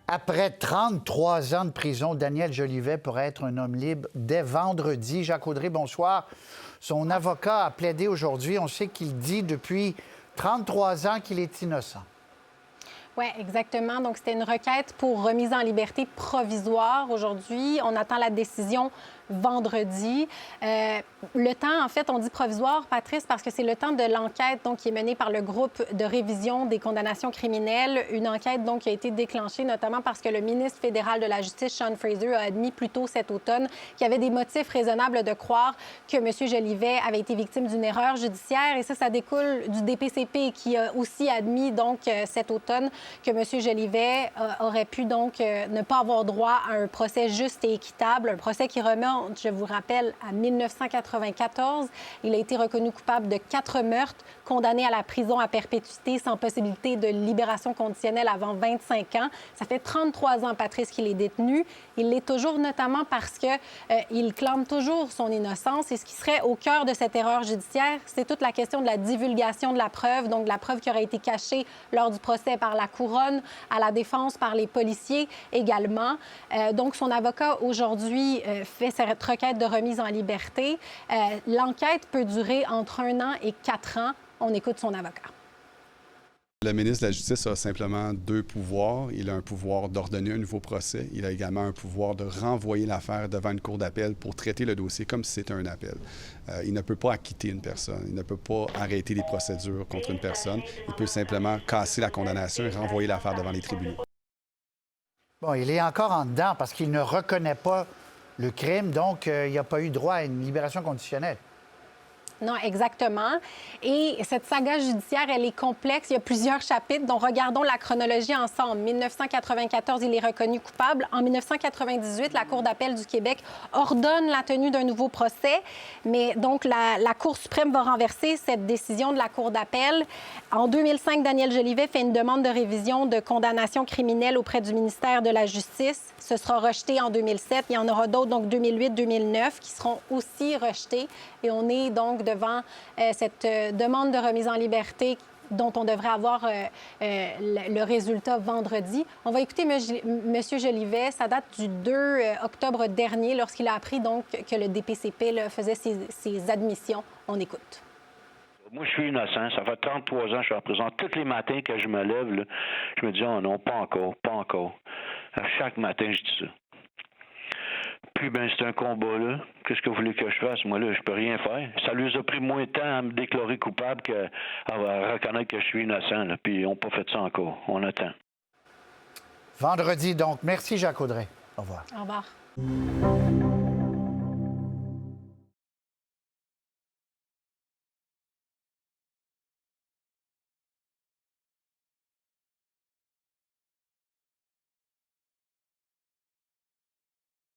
Après 33 ans de prison, Daniel Jolivet pourrait être un homme libre dès vendredi. Jacques Audrey, bonsoir. Son avocat a plaidé aujourd'hui. On sait qu'il dit depuis 33 ans qu'il est innocent. Oui, exactement. Donc, c'était une requête pour remise en liberté provisoire aujourd'hui. On attend la décision vendredi. Le temps, en fait, on dit provisoire, Patrice, parce que c'est le temps de l'enquête donc, qui est menée par le groupe de révision des condamnations criminelles. Une enquête donc, qui a été déclenchée notamment parce que le ministre fédéral de la Justice, Sean Fraser, a admis plus tôt cet automne qu'il y avait des motifs raisonnables de croire que M. Jolivet avait été victime d'une erreur judiciaire. Et ça découle du DPCP qui a aussi admis donc cet automne que M. Jolivet aurait pu donc ne pas avoir droit à un procès juste et équitable, un procès qui remonte, je vous rappelle, à 1994. Il a été reconnu coupable de 4 meurtres, condamné à la prison à perpétuité sans possibilité de libération conditionnelle avant 25 ans. Ça fait 33 ans, Patrice, qu'il est détenu. Il l'est toujours notamment parce qu'il clame toujours son innocence. Et ce qui serait au cœur de cette erreur judiciaire, c'est toute la question de la divulgation de la preuve, donc de la preuve qui aurait été cachée lors du procès par la couronne, à la défense par les policiers également. Donc, son avocat aujourd'hui fait cette requête de remise en liberté. L'enquête peut durer entre 1 an et 4 ans. On écoute son avocat. Le ministre de la Justice a simplement 2 pouvoirs. Il a un pouvoir d'ordonner un nouveau procès. Il a également un pouvoir de renvoyer l'affaire devant une cour d'appel pour traiter le dossier comme si c'était un appel. Il ne peut pas acquitter une personne. Il ne peut pas arrêter les procédures contre une personne. Il peut simplement casser la condamnation et renvoyer l'affaire devant les tribunaux. Bon, il est encore en dedans parce qu'il ne reconnaît pas le crime, donc il n'y a pas eu droit à une libération conditionnelle. Non, exactement. Et cette saga judiciaire, elle est complexe. Il y a plusieurs chapitres, dont regardons la chronologie ensemble. En 1994, il est reconnu coupable. En 1998, la Cour d'appel du Québec ordonne la tenue d'un nouveau procès. Mais donc, la Cour suprême va renverser cette décision de la Cour d'appel. En 2005, Daniel Jolivet fait une demande de révision de condamnation criminelle auprès du ministère de la Justice. Ce sera rejeté en 2007. Il y en aura d'autres, donc 2008-2009, qui seront aussi rejetés. Et on est donc devant cette demande de remise en liberté dont on devrait avoir le résultat vendredi. On va écouter M. Jolivet. Ça date du 2 octobre dernier, lorsqu'il a appris donc que le DPCP là, faisait ses admissions. On écoute. Moi, je suis innocent. Ça fait 33 ans que je suis en prison. Tous les matins que je me lève, là, je me dis « Oh non, pas encore, pas encore ». À chaque matin, je dis ça. Puis, ben c'est un combat, là. Qu'est-ce que vous voulez que je fasse? Moi, là, je peux rien faire. Ça lui a pris moins de temps à me déclarer coupable qu'à reconnaître que je suis innocent, là. Puis, ils n'ont pas fait ça encore. On attend. Vendredi, donc. Merci, Jacques Audrey. Au revoir. Au revoir.